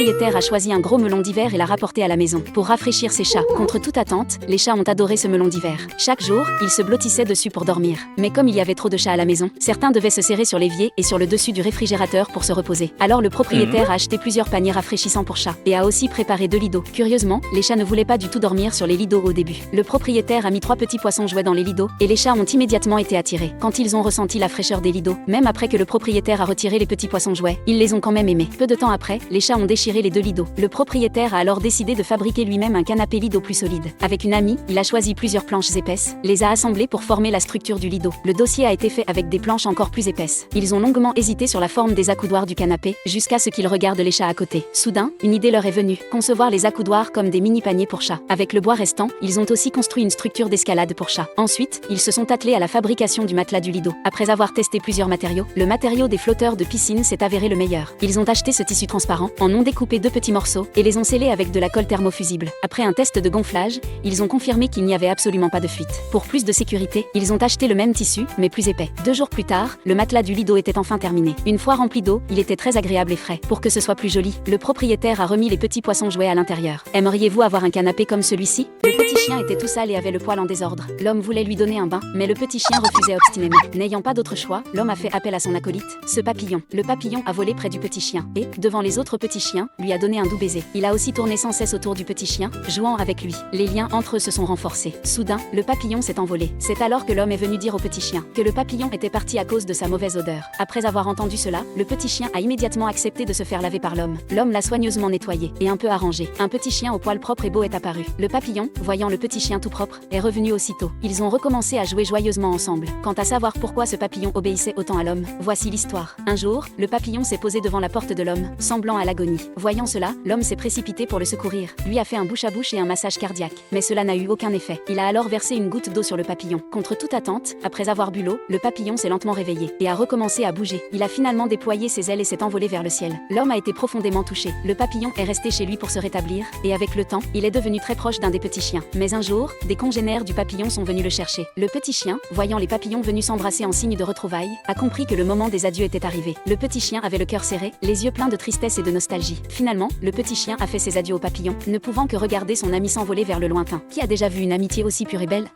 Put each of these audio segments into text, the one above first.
propriétaire a choisi un gros melon d'hiver et l'a rapporté à la maison pour rafraîchir ses chats. Contre toute attente, les chats ont adoré ce melon d'hiver. Chaque jour, ils se blottissaient dessus pour dormir. Mais comme il y avait trop de chats à la maison, certains devaient se serrer sur l'évier et sur le dessus du réfrigérateur pour se reposer. Alors le propriétaire a acheté plusieurs paniers rafraîchissants pour chats et a aussi préparé 2 lits d'eau. Curieusement, les chats ne voulaient pas du tout dormir sur les lits d'eau au début. Le propriétaire a mis 3 petits poissons jouets dans les lits d'eau et les chats ont immédiatement été attirés. Quand ils ont ressenti la fraîcheur des lits d'eau, même après que le propriétaire a retiré les petits poissons jouets, ils les ont quand même aimés. Peu de temps après, les chats ont déchiré les 2 lits d'eau. Le propriétaire a alors décidé de fabriquer lui-même un canapé lit d'eau plus solide. Avec une amie, il a choisi plusieurs planches épaisses, les a assemblées pour former la structure du lit d'eau. Le dossier a été fait avec des planches encore plus épaisses. Ils ont longuement hésité sur la forme des accoudoirs du canapé, jusqu'à ce qu'ils regardent les chats à côté. Soudain, une idée leur est venue, concevoir les accoudoirs comme des mini-paniers pour chats. Avec le bois restant, ils ont aussi construit une structure d'escalade pour chats. Ensuite, ils se sont attelés à la fabrication du matelas du lit d'eau. Après avoir testé plusieurs matériaux, le matériau des flotteurs de piscine s'est avéré le meilleur. Ils ont acheté ce tissu transparent, en ont découpé 2 petits morceaux et les ont scellés avec de la colle thermofusible. Après un test de gonflage, ils ont confirmé qu'il n'y avait absolument pas de fuite. Pour plus de sécurité, ils ont acheté le même tissu, mais plus épais. 2 jours plus tard, le matelas du lit d'eau était enfin terminé. Une fois rempli d'eau, il était très agréable et frais. Pour que ce soit plus joli, le propriétaire a remis les petits poissons jouets à l'intérieur. Aimeriez-vous avoir un canapé comme celui-ci? Le petit chien était tout sale et avait le poil en désordre. L'homme voulait lui donner un bain, mais le petit chien refusait obstinément. N'ayant pas d'autre choix, l'homme a fait appel à son acolyte, ce papillon. Le papillon a volé près du petit chien et, devant les autres petits chiens, lui a donné un doux baiser. Il a aussi tourné sans cesse autour du petit chien, jouant avec lui. Les liens entre eux se sont renforcés. Soudain, le papillon s'est envolé. C'est alors que l'homme est venu dire au petit chien que le papillon était parti à cause de sa mauvaise odeur. Après avoir entendu cela, le petit chien a immédiatement accepté de se faire laver par l'homme. L'homme l'a soigneusement nettoyé et un peu arrangé. Un petit chien au poil propre et beau est apparu. Le papillon, voyant le petit chien tout propre, est revenu aussitôt. Ils ont recommencé à jouer joyeusement ensemble. Quant à savoir pourquoi ce papillon obéissait autant à l'homme, voici l'histoire. Un jour, le papillon s'est posé devant la porte de l'homme, semblant à l'agonie. Voyant cela, l'homme s'est précipité pour le secourir. Lui a fait un bouche à bouche et un massage cardiaque. Mais cela n'a eu aucun effet. Il a alors versé une goutte d'eau sur le papillon. Contre toute attente, après avoir bu l'eau, le papillon s'est lentement réveillé et a recommencé à bouger. Il a finalement déployé ses ailes et s'est envolé vers le ciel. L'homme a été profondément touché. Le papillon est resté chez lui pour se rétablir et avec le temps, il est devenu très proche d'un des petits chiens. Mais un jour, des congénères du papillon sont venus le chercher. Le petit chien, voyant les papillons venus s'embrasser en signe de retrouvailles, a compris que le moment des adieux était arrivé. Le petit chien avait le cœur serré, les yeux pleins de tristesse et de nostalgie. Finalement, le petit chien a fait ses adieux au papillon, ne pouvant que regarder son ami s'envoler vers le lointain. Qui a déjà vu une amitié aussi pure et belle?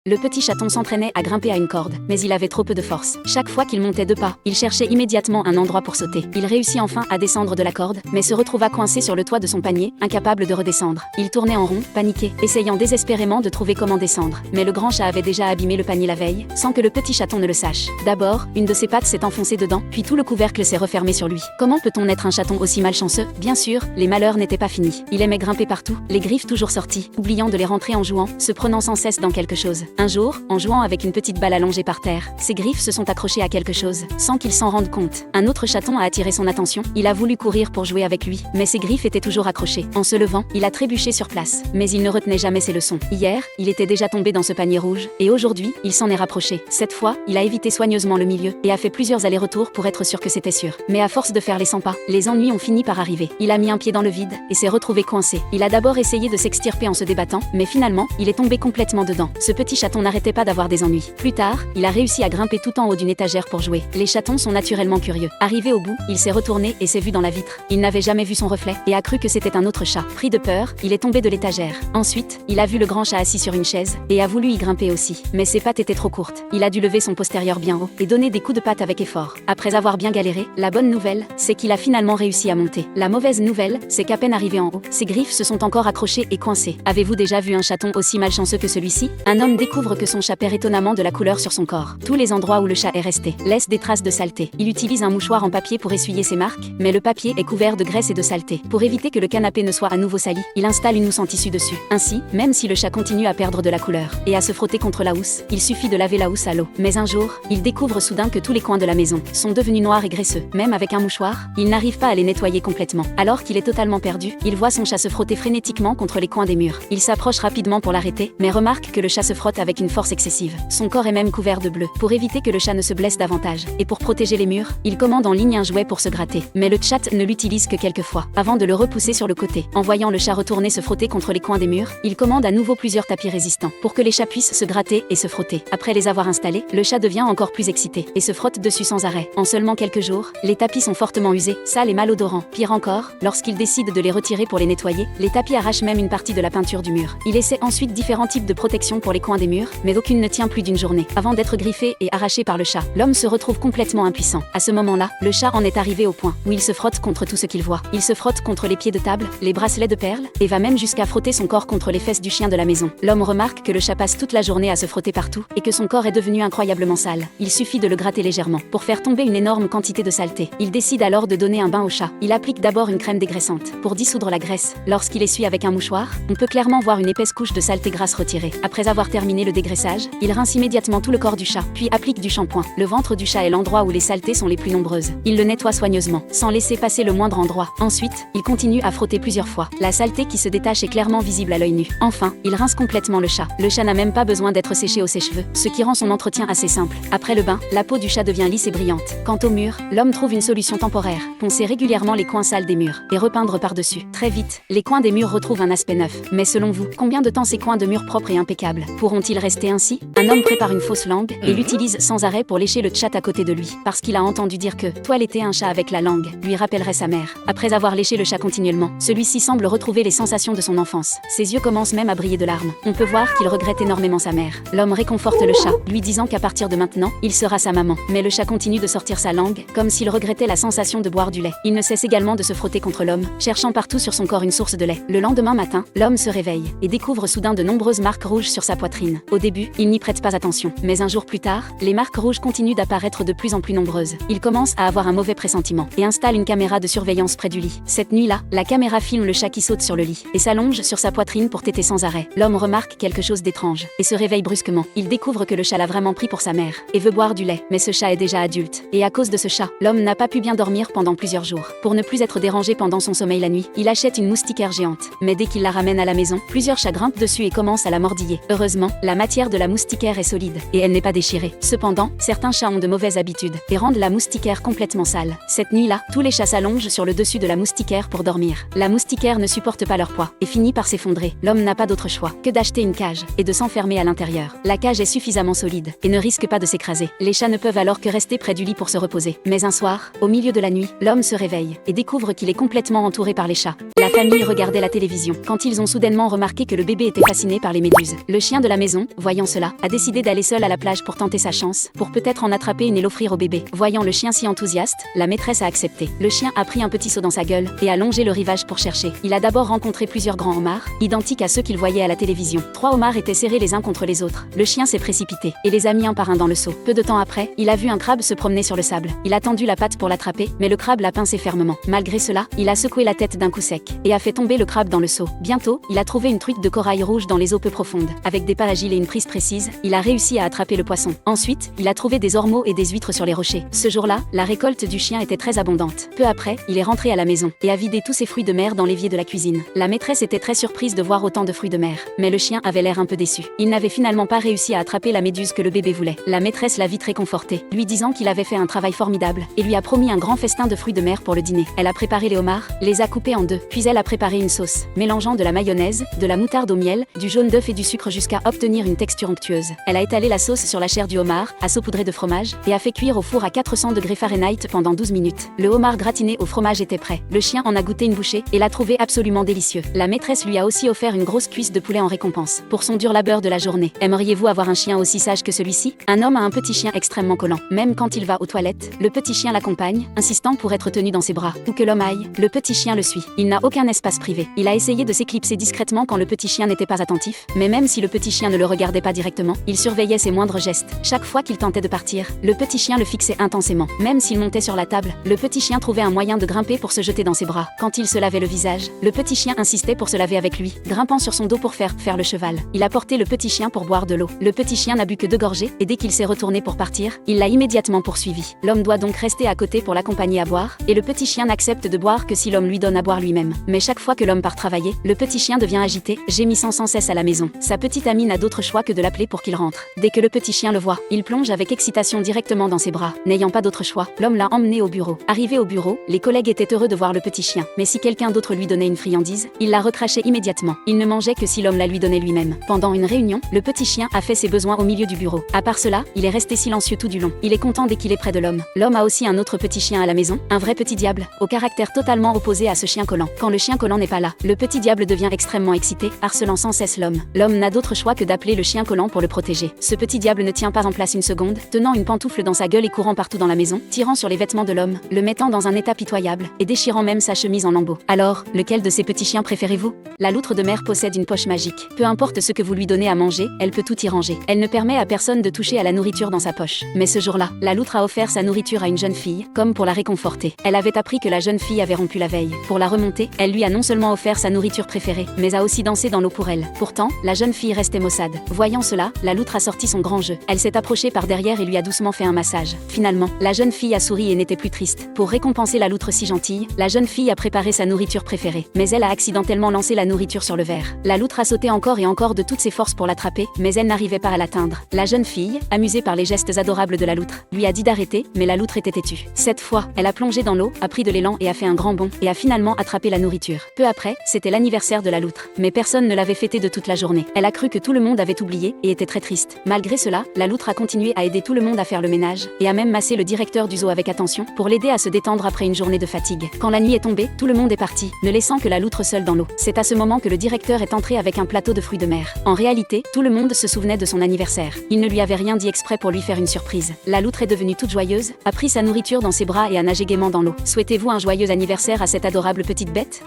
Le petit chaton s'entraînait à grimper à une corde, mais il avait trop peu de force. Chaque fois qu'il montait 2 pas, il cherchait immédiatement un endroit pour sauter. Il réussit enfin à descendre de la corde, mais se retrouva coincé sur le toit de son panier, incapable de redescendre. Il tournait en rond, paniqué, essayant désespérément de trouver comment descendre. Mais le grand chat avait déjà abîmé le panier la veille, sans que le petit chaton ne le sache. D'abord, une de ses pattes s'est enfoncée dedans, puis tout le couvercle s'est refermé sur lui. Comment peut-on être un chaton aussi malchanceux? Bien sûr, les malheurs n'étaient pas finis. Il aimait grimper partout, les griffes toujours sorties, oubliant de les rentrer en jouant, se prenant sans cesse dans quelque chose. Un jour, en jouant avec une petite balle allongée par terre, ses griffes se sont accrochées à quelque chose, sans qu'il s'en rende compte. Un autre chaton a attiré son attention, il a voulu courir pour jouer avec lui, mais ses griffes étaient toujours accrochées. En se levant, il a trébuché sur place, mais il ne retenait jamais ses leçons. Hier, il était déjà tombé dans ce panier rouge, et aujourd'hui, il s'en est rapproché. Cette fois, il a évité soigneusement le milieu, et a fait plusieurs allers-retours pour être sûr que c'était sûr. Mais à force de faire les 100 pas, les ennuis ont fini par arriver. Il a mis un pied dans le vide, et s'est retrouvé coincé. Il a d'abord essayé de s'extirper en se débattant, mais finalement, il est tombé complètement dedans. Ce petit chaton n'arrêtait pas d'avoir des ennuis. Plus tard, il a réussi à grimper tout en haut d'une étagère pour jouer. Les chatons sont naturellement curieux. Arrivé au bout, il s'est retourné et s'est vu dans la vitre. Il n'avait jamais vu son reflet et a cru que c'était un autre chat. Pris de peur, il est tombé de l'étagère. Ensuite, il a vu le grand chat assis sur une chaise et a voulu y grimper aussi. Mais ses pattes étaient trop courtes. Il a dû lever son postérieur bien haut et donner des coups de patte avec effort. Après avoir bien galéré, la bonne nouvelle, c'est qu'il a finalement réussi à monter. La mauvaise nouvelle, c'est qu'à peine arrivé en haut, ses griffes se sont encore accrochées et coincées. Avez-vous déjà vu un chaton aussi malchanceux que celui-ci? Un homme découvre que son chat perd étonnamment de la couleur sur son corps. Tous les endroits où le chat est resté laissent des traces de saleté. Il utilise un mouchoir en papier pour essuyer ses marques, mais le papier est couvert de graisse et de saleté. Pour éviter que le canapé ne soit à nouveau sali, il installe une housse en tissu dessus. Ainsi, même si le chat continue à perdre de la couleur et à se frotter contre la housse, il suffit de laver la housse à l'eau. Mais un jour, il découvre soudain que tous les coins de la maison sont devenus noirs et graisseux. Même avec un mouchoir, il n'arrive pas à les nettoyer complètement. Alors qu'il est totalement perdu, il voit son chat se frotter frénétiquement contre les coins des murs. Il s'approche rapidement pour l'arrêter, mais remarque que le chat se frotte avec une force excessive. Son corps est même couvert de bleu. Pour éviter que le chat ne se blesse davantage, et pour protéger les murs, il commande en ligne un jouet pour se gratter. Mais le chat ne l'utilise que quelques fois, avant de le repousser sur le côté. En voyant le chat retourner se frotter contre les coins des murs, il commande à nouveau plusieurs tapis résistants, pour que les chats puissent se gratter et se frotter. Après les avoir installés, le chat devient encore plus excité, et se frotte dessus sans arrêt. En seulement quelques jours, les tapis sont fortement usés, sales et malodorants. Pire encore, lorsqu'il décide de les retirer pour les nettoyer, les tapis arrachent même une partie de la peinture du mur. Il essaie ensuite différents types de protections pour les coins des murs, mais aucune ne tient plus d'une journée. Avant d'être griffé et arraché par le chat, l'homme se retrouve complètement impuissant. À ce moment-là, le chat en est arrivé au point où il se frotte contre tout ce qu'il voit. Il se frotte contre les pieds de table, les bracelets de perles, et va même jusqu'à frotter son corps contre les fesses du chien de la maison. L'homme remarque que le chat passe toute la journée à se frotter partout, et que son corps est devenu incroyablement sale. Il suffit de le gratter légèrement pour faire tomber une énorme quantité de saleté. Il décide alors de donner un bain au chat. Il applique d'abord une crème dégraissante pour dissoudre la graisse. Lorsqu'il essuie avec un mouchoir, on peut clairement voir une épaisse couche de saleté grasse retirée. Après avoir terminé le dégraissage, il rince immédiatement tout le corps du chat, puis applique du shampoing. Le ventre du chat est l'endroit où les saletés sont les plus nombreuses. Il le nettoie soigneusement, sans laisser passer le moindre endroit. Ensuite, il continue à frotter plusieurs fois. La saleté qui se détache est clairement visible à l'œil nu. Enfin, il rince complètement le chat. Le chat n'a même pas besoin d'être séché au sèche-cheveux, ce qui rend son entretien assez simple. Après le bain, la peau du chat devient lisse et brillante. Quant au mur, l'homme trouve une solution temporaire: poncer régulièrement les coins sales des murs et repeindre par-dessus. Très vite, les coins des murs retrouvent un aspect neuf. Mais selon vous, combien de temps ces coins de murs propres et impeccables pourront-ils rester ainsi? Un homme prépare une fausse langue et l'utilise sans arrêt pour lécher le chat à côté de lui, parce qu'il a entendu dire que toiletter un chat avec la langue lui rappellerait sa mère. Après avoir léché le chat continuellement, celui-ci semble retrouver les sensations de son enfance. Ses yeux commencent même à briller de larmes. On peut voir qu'il regrette énormément sa mère. L'homme réconforte le chat, lui disant qu'à partir de maintenant, il sera sa maman. Mais le chat continue de sortir sa langue, comme s'il regrettait la sensation de boire du lait. Il ne cesse également de se frotter contre l'homme, cherchant partout sur son corps une source de lait. Le lendemain matin, l'homme se réveille et découvre soudain de nombreuses marques rouges sur sa poitrine. Au début, il n'y prête pas attention. Mais un jour plus tard, les marques rouges continuent d'apparaître de plus en plus nombreuses. Il commence à avoir un mauvais pressentiment et installe une caméra de surveillance près du lit. Cette nuit-là, la caméra filme le chat qui saute sur le lit et s'allonge sur sa poitrine pour téter sans arrêt. L'homme remarque quelque chose d'étrange et se réveille brusquement. Il découvre que le chat l'a vraiment pris pour sa mère et veut boire du lait. Mais ce chat est déjà adulte. Et à cause de ce chat, l'homme n'a pas pu bien dormir pendant plusieurs jours. Pour ne plus être dérangé pendant son sommeil la nuit, il achète une moustiquaire géante. Mais dès qu'il la ramène à la maison, plusieurs chats grimpent dessus et commencent à la mordiller. Heureusement, la matière de la moustiquaire est solide et elle n'est pas déchirée. Cependant, certains chats ont de mauvaises habitudes et rendent la moustiquaire complètement sale. Cette nuit-là, tous les chats s'allongent sur le dessus de la moustiquaire pour dormir. La moustiquaire ne supporte pas leur poids et finit par s'effondrer. L'homme n'a pas d'autre choix que d'acheter une cage et de s'enfermer à l'intérieur. La cage est suffisamment solide et ne risque pas de s'écraser. Les chats ne peuvent alors que rester près du lit pour se reposer. Mais un soir, au milieu de la nuit, l'homme se réveille et découvre qu'il est complètement entouré par les chats. La famille regardait la télévision quand ils ont soudainement remarqué que le bébé était fasciné par les méduses. Le chien de la maison, voyant cela, a décidé d'aller seul à la plage pour tenter sa chance, pour peut-être en attraper une et l'offrir au bébé. Voyant le chien si enthousiaste, la maîtresse a accepté. Le chien a pris un petit seau dans sa gueule et a longé le rivage pour chercher. Il a d'abord rencontré plusieurs grands homards, identiques à ceux qu'il voyait à la télévision. 3 homards étaient serrés les uns contre les autres. Le chien s'est précipité et les a mis un par un dans le seau. Peu de temps après, il a vu un crabe se promener sur le sable. Il a tendu la patte pour l'attraper, mais le crabe l'a pincé fermement. Malgré cela, il a secoué la tête d'un coup sec et a fait tomber le crabe dans le seau. Bientôt, il a trouvé une truite de corail rouge dans les eaux peu profondes. Avec des paragiles et une prise précise, il a réussi à attraper le poisson. Ensuite, il a trouvé des ormeaux et des huîtres sur les rochers. Ce jour-là, la récolte du chien était très abondante. Peu après, il est rentré à la maison et a vidé tous ses fruits de mer dans l'évier de la cuisine. La maîtresse était très surprise de voir autant de fruits de mer, mais le chien avait l'air un peu déçu. Il n'avait finalement pas réussi à attraper la méduse que le bébé voulait. La maîtresse l'a vite réconforté, lui disant qu'il avait fait un travail formidable et lui a promis un grand festin de fruits de mer pour le dîner. Elle a préparé les homards, les a coupés en 2, puis elle a préparé une sauce, mélangeant de la mayonnaise, de la moutarde au miel, du jaune d'œuf et du sucre jusqu'à obtenir une texture onctueuse. Elle a étalé la sauce sur la chair du homard, a saupoudré de fromage et a fait cuire au four à 400 degrés Fahrenheit pendant 12 minutes. Le homard gratiné au fromage était prêt. Le chien en a goûté une bouchée et l'a trouvé absolument délicieux. La maîtresse lui a aussi offert une grosse cuisse de poulet en récompense pour son dur labeur de la journée. Aimeriez-vous avoir un chien aussi sage que celui-ci? Un homme a un petit chien extrêmement collant. Même quand il va aux toilettes, le petit chien l'accompagne, insistant pour être tenu dans ses bras. Où que l'homme aille, le petit chien le suit. Il n'a aucun espace privé. Il a essayé de s'éclipser discrètement quand le petit chien n'était pas attentif, mais même si le petit chien ne le regardait pas directement, il surveillait ses moindres gestes. Chaque fois qu'il tentait de partir, le petit chien le fixait intensément. Même s'il montait sur la table, le petit chien trouvait un moyen de grimper pour se jeter dans ses bras. Quand il se lavait le visage, le petit chien insistait pour se laver avec lui, grimpant sur son dos pour faire le cheval. Il a porté le petit chien pour boire de l'eau. Le petit chien n'a bu que 2 gorgées, et dès qu'il s'est retourné pour partir, il l'a immédiatement poursuivi. L'homme doit donc rester à côté pour l'accompagner à boire, et le petit chien n'accepte de boire que si l'homme lui donne à boire lui-même. Mais chaque fois que l'homme part travailler, le petit chien devient agité, gémissant sans cesse à la maison. Sa petite amie n'a d'autre d'autre choix que de l'appeler pour qu'il rentre. Dès que le petit chien le voit, il plonge avec excitation directement dans ses bras. N'ayant pas d'autre choix, l'homme l'a emmené au bureau. Arrivé au bureau, les collègues étaient heureux de voir le petit chien. Mais si quelqu'un d'autre lui donnait une friandise, il la recrachait immédiatement. Il ne mangeait que si l'homme la lui donnait lui-même. Pendant une réunion, le petit chien a fait ses besoins au milieu du bureau. À part cela, il est resté silencieux tout du long. Il est content dès qu'il est près de l'homme. L'homme a aussi un autre petit chien à la maison, un vrai petit diable, au caractère totalement opposé à ce chien collant. Quand le chien collant n'est pas là, le petit diable devient extrêmement excité, harcelant sans cesse l'homme. L'homme n'a d'autre choix que d'appeler le chien collant pour le protéger. Ce petit diable ne tient pas en place une seconde, tenant une pantoufle dans sa gueule et courant partout dans la maison, tirant sur les vêtements de l'homme, le mettant dans un état pitoyable, et déchirant même sa chemise en lambeaux. Alors, lequel de ces petits chiens préférez-vous? La loutre de mer possède une poche magique. Peu importe ce que vous lui donnez à manger, elle peut tout y ranger. Elle ne permet à personne de toucher à la nourriture dans sa poche. Mais ce jour-là, la loutre a offert sa nourriture à une jeune fille, comme pour la réconforter. Elle avait appris que la jeune fille avait rompu la veille. Pour la remonter, elle lui a non seulement offert sa nourriture préférée, mais a aussi dansé dans l'eau pour elle. Pourtant, la jeune fille restait maussade. Voyant cela, la loutre a sorti son grand jeu. Elle s'est approchée par derrière et lui a doucement fait un massage. Finalement, la jeune fille a souri et n'était plus triste. Pour récompenser la loutre si gentille, la jeune fille a préparé sa nourriture préférée. Mais elle a accidentellement lancé la nourriture sur le verre. La loutre a sauté encore et encore de toutes ses forces pour l'attraper, mais elle n'arrivait pas à l'atteindre. La jeune fille, amusée par les gestes adorables de la loutre, lui a dit d'arrêter, mais la loutre était têtue. Cette fois, elle a plongé dans l'eau, a pris de l'élan et a fait un grand bond, et a finalement attrapé la nourriture. Peu après, c'était l'anniversaire de la loutre. Mais personne ne l'avait fêté de toute la journée. Elle a cru que tout le monde avait oublié, et était très triste. Malgré cela, la loutre a continué à aider tout le monde à faire le ménage, et a même massé le directeur du zoo avec attention, pour l'aider à se détendre après une journée de fatigue. Quand la nuit est tombée, tout le monde est parti, ne laissant que la loutre seule dans l'eau. C'est à ce moment que le directeur est entré avec un plateau de fruits de mer. En réalité, tout le monde se souvenait de son anniversaire. Il ne lui avait rien dit exprès pour lui faire une surprise. La loutre est devenue toute joyeuse, a pris sa nourriture dans ses bras et a nagé gaiement dans l'eau. Souhaitez-vous un joyeux anniversaire à cette adorable petite bête?